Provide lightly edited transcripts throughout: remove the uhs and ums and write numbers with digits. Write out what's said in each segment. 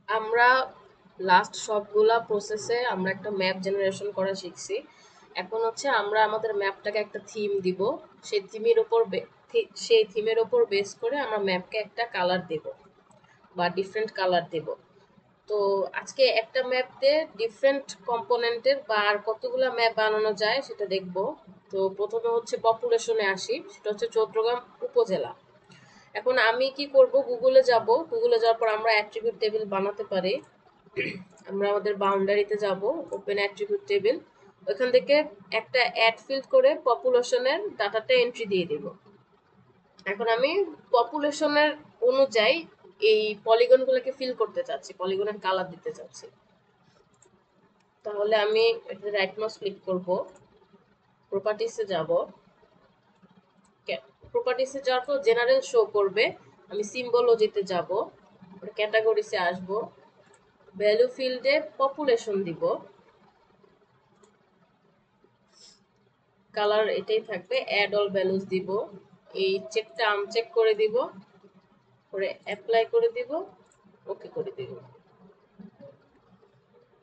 আমরা লাস্ট সবগুলা প্রসেসে আমরা একটা ম্যাপ জেনারেশন করা শিখছি। এখন হচ্ছে আমরা আমাদের ম্যাপটাকে একটা থিম দিব। সেই থিমের উপর সেই থিমের উপর বেস করে আমরা ম্যাপকে একটা কালার দেব বা ডিফারেন্ট কালার দেব। তো আজকে একটা ম্যাপ দিয়ে ডিফারেন্ট কম্পোনেন্টের বা আর কতগুলা ম্যাপ বানানো যায় সেটা দেখব। তো প্রথমে হচ্ছে পপুলেশনে আসি, সেটা হচ্ছে চট্টগ্রাম উপজেলা। এখন আমি কি করব, গুগলে যাব, গুগলে যাওয়ার পর আমরা অ্যাট্রিবিউট টেবিল বানাতে পারি। আমরা আমাদের বাউন্ডারিতে যাব, ওপেন অ্যাট্রিবিউট টেবিল, ওইখান থেকে একটা অ্যাড ফিল্ড করে পপুলেশনের ডাটাটা এন্ট্রি দিয়ে দিব। এখন আমি পপুলেশনের অনুযায়ী এই পলিগনগুলোকে ফিল করতে চাচ্ছি, পলিগনের কালার দিতে চাচ্ছি। তাহলে আমি এটা রাইট মাউস ক্লিক করব, প্রপার্টিসে যাব, প্রপার্টিসে যাওয়ার পর জেনারেল শো করবে, আমি সিম্বলজিতে যাব, ক্যাটাগরিসে আসব, ভ্যালু ফিল্ডে পপুলেশন দিব, কালার এটাই থাকবে, অ্যাড অল ভ্যালুস দিব, এই চেকটা আনচেক করে দিব, করে অ্যাপ্লাই করে দিব, ওকে করে দিব।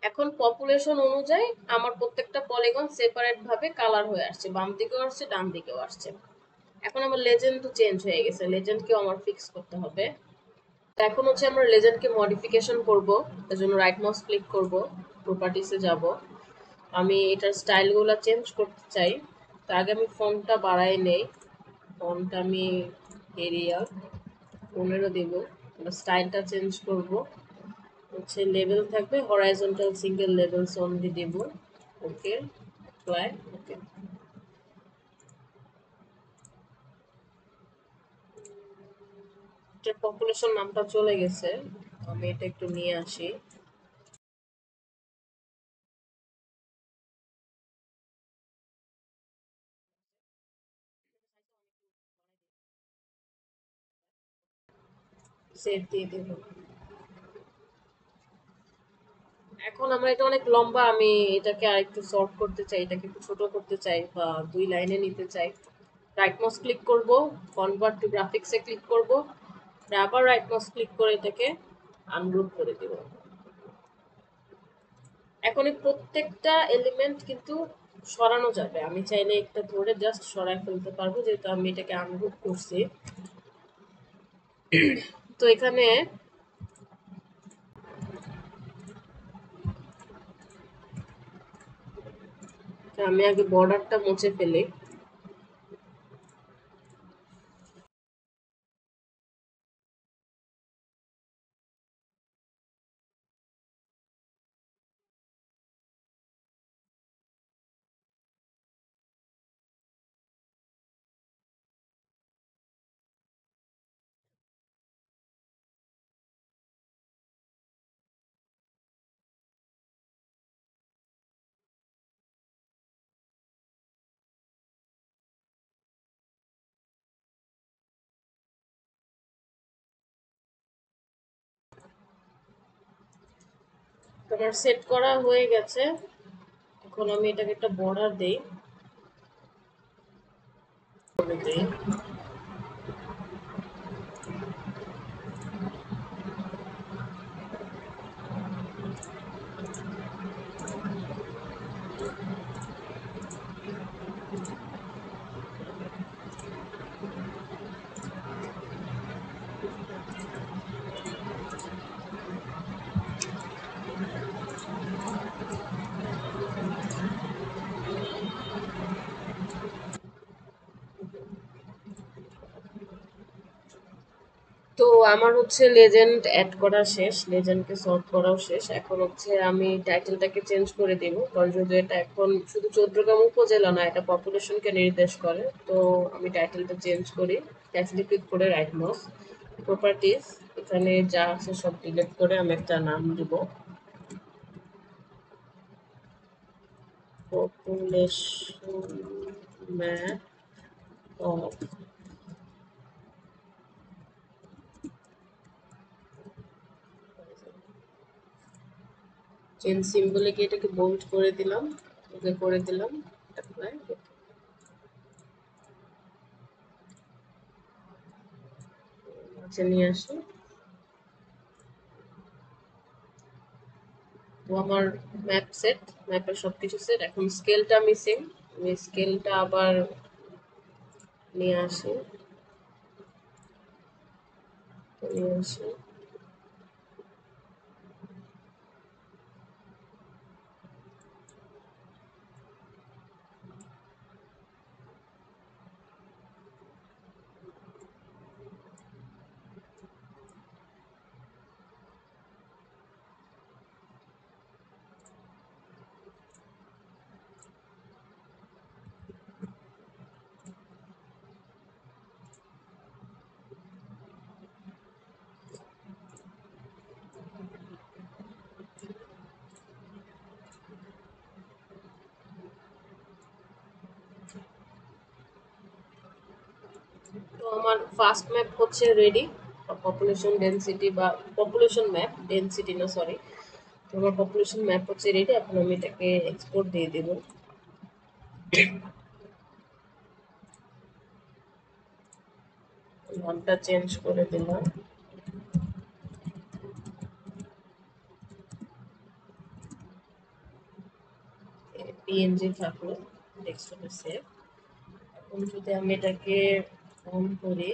এখন পপুলেশন অনুযায়ী আমার প্রত্যেকটা পলিগন সেপারেট ভাবে কালার হয়ে আসছে, বাম দিকেও আসছে ডান দিকেও আসছে। এখন আমার লেজেন্ড তো চেঞ্জ হয়ে গেছে, লেজেন্ডকেও আমার ফিক্স করতে হবে। এখন হচ্ছে আমরা লেজেন্ডকে মডিফিকেশন করব, তার জন্য রাইট মাউস ক্লিক করব, প্রপার্টিসে যাব, আমি এটার স্টাইলগুলো চেঞ্জ করতে চাই। তার আগে আমি ফন্টটা বাড়াই নেই, ফন্টটা আমি এরিয়াল 15 দেব, স্টাইলটা চেঞ্জ করব, হচ্ছে লেভেল থাকবে হরাইজন্টাল সিঙ্গেল লেভেলস অনলি দেব, ওকে অ্যাপ্লাই, ওকে। এটা পপুলেশন নামটা চলে গেছে, আমি এটা একটু নিয়ে আসি। সেভ দিয়ে দেব। এখন আমরা এটা অনেক লম্বা, আমি এটাকে আরেকটু শর্ট করতে চাই, এটাকে একটু ছোট করতে চাই বা 2 লাইনে নিতে চাই। রাইট মাউস ক্লিক করব, কনভার্ট টু গ্রাফিক্সে ক্লিক করব, আবার রাইট মাউস ক্লিক করে এটাকে আনগ্রুপ করে দেব। এখন এই প্রত্যেকটা এলিমেন্ট কিন্তু সরানো যাবে, আমি চাইলে একটা ধরে জাস্ট সরাই ফেলতে পারবো, যেহেতু আমি এটাকে আনগ্রুপ করছি। তো এখানে আমি আগে বর্ডারটা মুছে ফেলি। তোমার সেট করা হয়ে গেছে, এখন আমি এটাকে একটা বর্ডার দেই, দেই। তো আমার হচ্ছে লেজেন্ড অ্যাড করা শেষ, লেজেন্ডকে সর্ট করাও শেষ। এখন হচ্ছে আমি টাইটেলটাকে চেঞ্জ করে দেব, কারণ যদি এটা এখন শুধু চৌদ্দগ্রাম উপজেলা না, এটা পপুলেশনকে নির্দেশ করে। তো আমি টাইটেলটা চেঞ্জ করি, টাইটেলে ক্লিক করে রাইট মাউস, প্রপার্টিজ, এখানে যা আছে সব ডিলিট করে আমি একটা নাম দিব, পপুলেশন ম্যাপ অফ। চেঞ্জ সিম্বলে গিয়ে এটাকে বোল্ড করে দিলাম, ওকে করে দিলাম, অ্যাপ্লাই। আচ্ছা নিয়ে আসি, তো আমার ম্যাপ সেট, ম্যাপের সবকিছু সেট। এখন স্কেলটা মিসিং, আমি স্কেলটা আবার নিয়ে আসি, নিয়ে আসি। তো আমার ফার্স্ট ম্যাপ হচ্ছে রেডি, পপুলেশন ডেনসিটি বা পপুলেশন ম্যাপ, ডেনসিটি না সরি। তো আমার পপুলেশন ম্যাপ হচ্ছে রেডি। এখন আমি এটাকে এক্সপোর্ট দিয়ে দেব। নামটা চেঞ্জ করে দিলাম, পিএনজি থাকলো, ডেস্কটপে সেভ। এখন যদি আমি এটাকে অন করি,